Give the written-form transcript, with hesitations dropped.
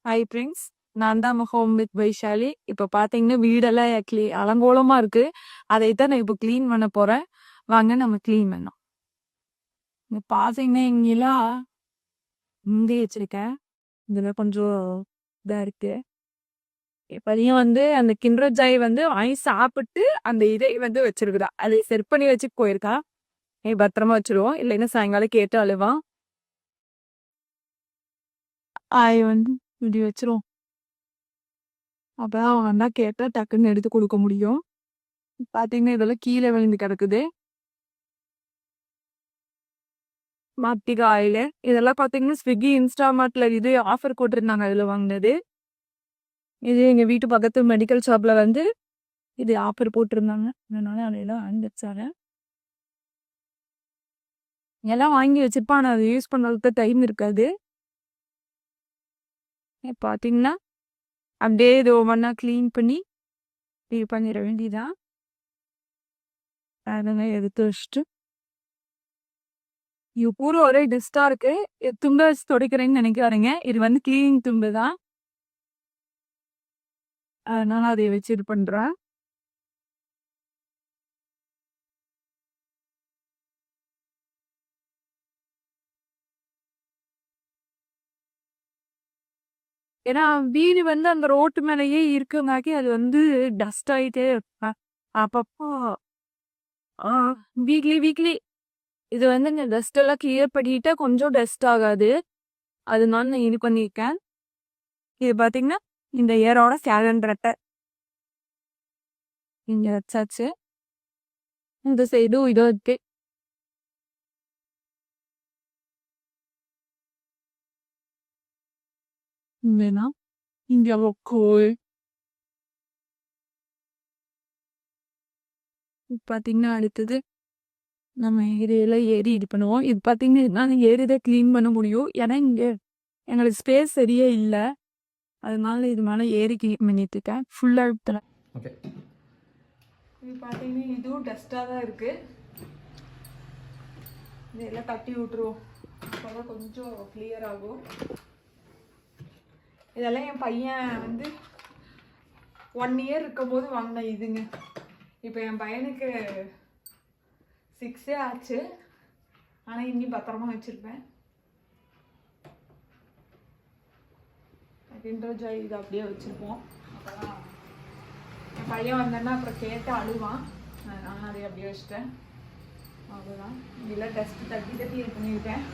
Hi friends, நான் தான் home with Vaishali. இப்போ பார்த்தீங்கன்னா வீடெல்லாம் அலங்கோலமாக இருக்குது. அதை தான் நான் இப்போ க்ளீன் பண்ண போகிறேன். வாங்க நம்ம க்ளீன் பண்ணோம். இங்கே பார்த்தீங்கன்னா இங்கெல்லாம் முந்தி வச்சுருக்கேன். இதில் கொஞ்சம் இதாக இருக்குது. இப்போதையும் அந்த கிண்டர் ஜாய் வாங்கி சாப்பிட்டு அந்த இதை வச்சிருக்குதா. அதை செட் பண்ணி வச்சு போயிருக்கா. பத்திரமா வச்சுருவோம், இல்லைன்னா சாயங்காலம் கேட்டு அழுவான். ஆய் இப்படி வச்சிருவோம். அப்பதான் அவங்க அண்ணா கேட்டா டக்குன்னு எடுத்து கொடுக்க முடியும். பாத்தீங்கன்னா இதெல்லாம் கீழே விழுந்து கிடக்குது. மாத்திக ஆயிலு இதெல்லாம் பாத்தீங்கன்னா ஸ்விக்கி இன்ஸ்டாமார்ட்ல இது ஆஃபர் போட்டிருந்தாங்க, அதுல வாங்கினது. இது எங்க வீட்டு பக்கத்து மெடிக்கல் ஷாப்ல இது ஆஃபர் போட்டிருந்தாங்க, அதனால அதையெல்லாம் வாங்கிச்சாங்க. எல்லாம் வாங்கி வச்சிருப்பான், அதை யூஸ் பண்ணுறதுக்கு டைம் இருக்காது. பாத்தீங்கன்னா அப்படியே இது ஒவ்வொன்றா க்ளீன் பண்ணி இது பண்ணிட வேண்டியதான். அதெல்லாம் எடுத்து வச்சுட்டு இது பூரா ஒரே டஸ்டா இருக்கு. தும்பை வச்சு துடைக்கிறேன்னு நினைக்காதீங்க, இது கிளீனிங் தும்பு தான். அதனால அதை வச்சு இது பண்றேன். ஏன்னா வீடு அந்த ரோட்டு மேலேயே இருக்கங்காட்டி அது டஸ்ட் ஆகிட்டே இருப்பேன் அப்பப்போ. வீக்லி வீக்லி இது இந்த டஸ்ட் எல்லாம் கிளியர் பண்ணிட்டா கொஞ்சம் டஸ்ட் ஆகாது. அதனால நான் இது பண்ணியிருக்கேன். இது பார்த்தீங்கன்னா இந்த ஏரோட சேலண்ட்ரட்டை இங்கே வச்சாச்சு. இந்த சைடும் இதோ இருக்கு. வேணா இங்கே கோல் பார்த்தீங்கன்னா அடுத்தது நம்ம ஏரியால ஏரி இது பண்ணுவோம். இது பார்த்தீங்கன்னா ஏரியை க்ளீன் பண்ண முடியும், ஏன்னா இங்கே எங்களுக்கு ஸ்பேஸ் சரியே இல்லை. அதனால இது மேலே ஏரி க்ளீன் பண்ணிட்டு இருக்கேன் ஃபுல்லாக எடுத்துறேன். இது பார்த்தீங்கன்னா இதுவும் டஸ்ட்டாக தான் இருக்குது. இதெல்லாம் தட்டி விட்டுருவோம், அப்போதான் கொஞ்சம் கிளியர் ஆகும். இதெல்லாம் என் பையன் 1 இயர் இருக்கும்போது வாங்கின இதுங்க. இப்போ என் பையனுக்கு 6 ஆச்சு, ஆனால் இன்னும் பத்திரமா வச்சுருப்பேன். கிண்டர் ஜாய் இது அப்படியே வச்சுருப்போம். அப்போதான் என் பையன் வந்தேன்னா அப்புறம் கேட்டு அழுவான், நான் அதை அப்படியே வச்சுட்டேன். அவ்வளோதான். இதெல்லாம் டஸ்ட்டு தட்டி தட்டி இது பண்ணியிருக்கேன்.